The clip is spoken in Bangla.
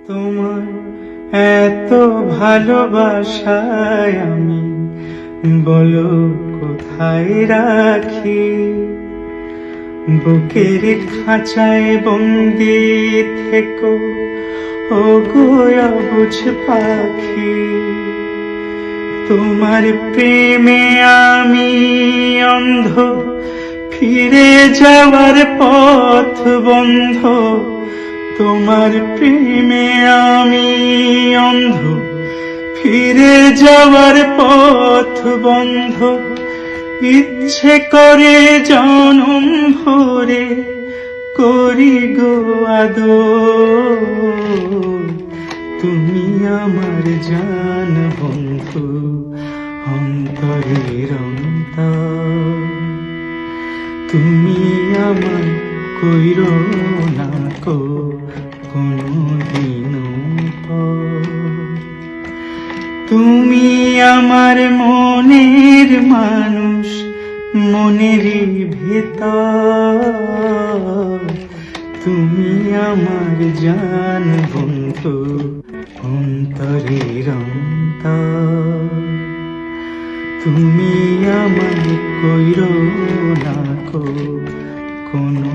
তোমার এত ভালোবাসায় আমি বলো কোথায় রাখি। বুকের খাঁচায় বন্দি থেকো ও গো অবুঝ পাখি। তোমার প্রেমে আমি অন্ধ, ফিরে যাওয়ার পথ বন্ধ। তোমার প্রেমে আমি অন্ধ, ফিরে যাওয়ার পথ বন্ধ। ইচ্ছে করে জনম ভরে করি গো আদর। তুমি আমার জান বন্ধু, অন্তরের অন্তর। তুমি আমার কইরো না কো কোনদিনও পর। তুমি আমার মনের মানুষ, মনেরই ভেতর। তুমি আমার জান বন্ধু, অন্তরের অন্তর। তুমি আমার কইরো না কো কোনো